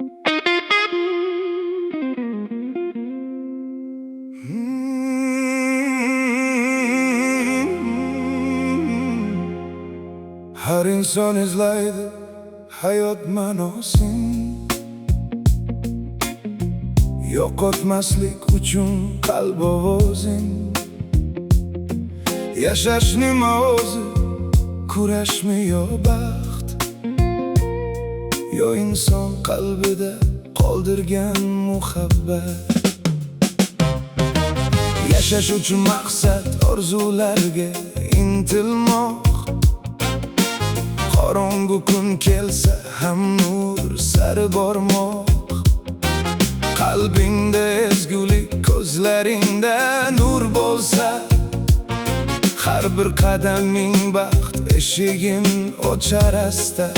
Har inson izlaydi hayot ma'nosin, yo'qotmaslik uchun qalb ovozing. Yashash nima o'zi, kurashmi yo baxt, yo inson qalbida qoldirgan muhabbat. Yashash uchun maqsad, orzularga intilmoq. Qorong'u kun kelsa ham nur sari bormoq. Qalbingda ezgulik, ko'zlaringda nur bo'lsa, har bir qadaming baxt eshigin ochar asta.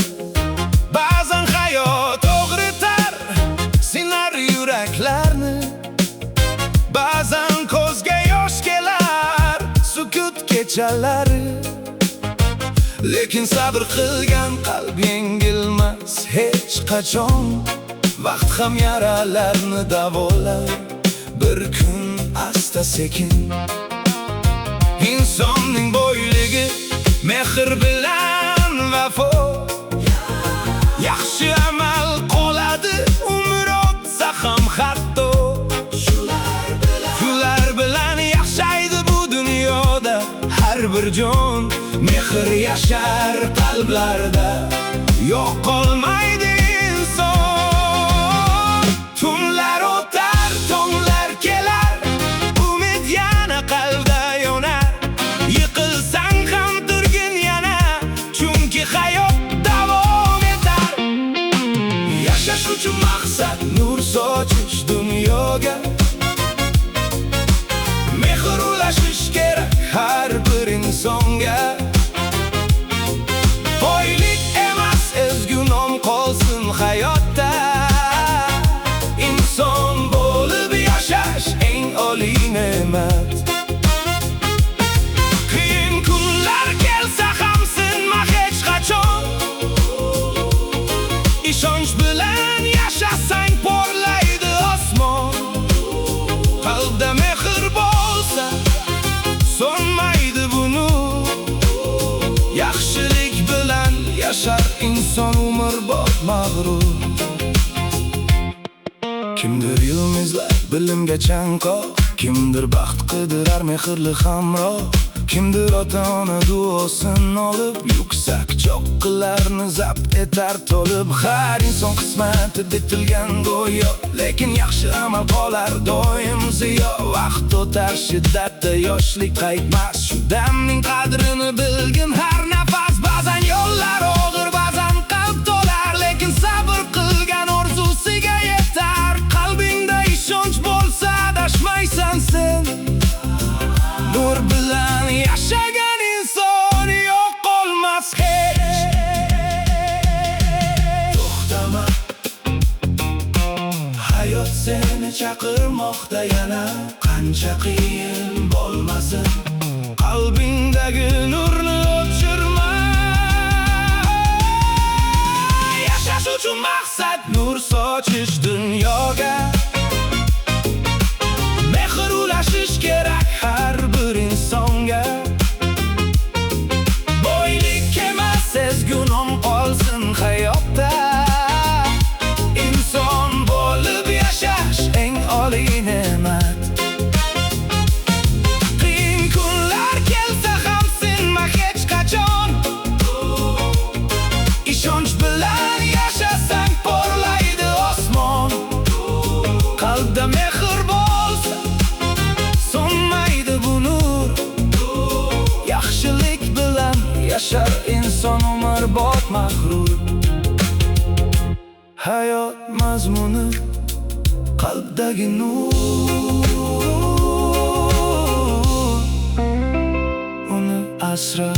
Ba'zan hayot og'ritar, sinar yuraklarni, ba'zan ko'zga yosh kelar sukut kechalari. Lekin sabr qilgan qalb yengilmas hech qachon. Vaqt ham yaralarni davolar, bir kun asta sekin. Insonning boyligi mehr bilan vafo. Yaxshi amal qoladi umr o'tsa ham hatto. Shular bilan yashaydi bu dunyoda har bir jon. Mehr yashar qalblarda, yo'q qolmaydi inson. Tunlar o'tar, tonglar kelar, umid yana qalbda yonar. Yiqilsang ham turgin yana, chunki hayot davom etar. Yashash uchun maqsad, nur sochish dunyoga. Mehr ulashish kerak har bir insonga. Boylik emas, ezgu nom qolsin hayotda. Inson bo'lib yashash eng oliy ne'mat. Qiyin kunlar kelsa ham sinma hech qachon. Ishonch bilan yashasang porlaydi osmon. Qalbda mehr bo'lsa, so'nmaydi bu nur. Yaxshilik bilan yashar inson umrbod mag'rur. Kimdir ilm izlar, bilimga chanqoq, kimdir baxt qidirar mehrli hamroh. Kimdir ota-ona duosin olib, yuksak cho'qqilarni zabt etar to'lib. Har inson qismati bitilgan go'yo, lekin yaxshi amal qolar doim ziyo. Vaqt o'tar, shiddatda yoshlik qaytmas, shu damning qadrini bilgin har nafas. Ba'zan yo'llar og'ir, ba'zan qalb to'lar, lekin sabr qilgan orzusiga yetar. Qalbingda ishonch bo'lsa, adashmaysan sen. Nur bilan yashagan inson yo'q qolmas hech. To'xtama, hayot seni chaqirmoqda yana. Qancha qiyin bo'lmasin, qalbingdagi nurni o'chirma. Yashash uchun maqsad, nur sochish dunyoga. Mehr ulashish kerak har bir insonga. Boylik emas, ezgu nom qolsin hayotda. Inson bo'lib yashash eng oliy ne'mat. Qiyin kunlar kelsa ham sinma hech qachon. Ishonch bilan yashasang porlaydi osmon. Qalbda mehr bo'lsa, so'nmaydi bu nur. Yaxshilik bilan yashar inson umrbod mag'rur. Hayot mazmuni qalbdagi nur. Uni asra.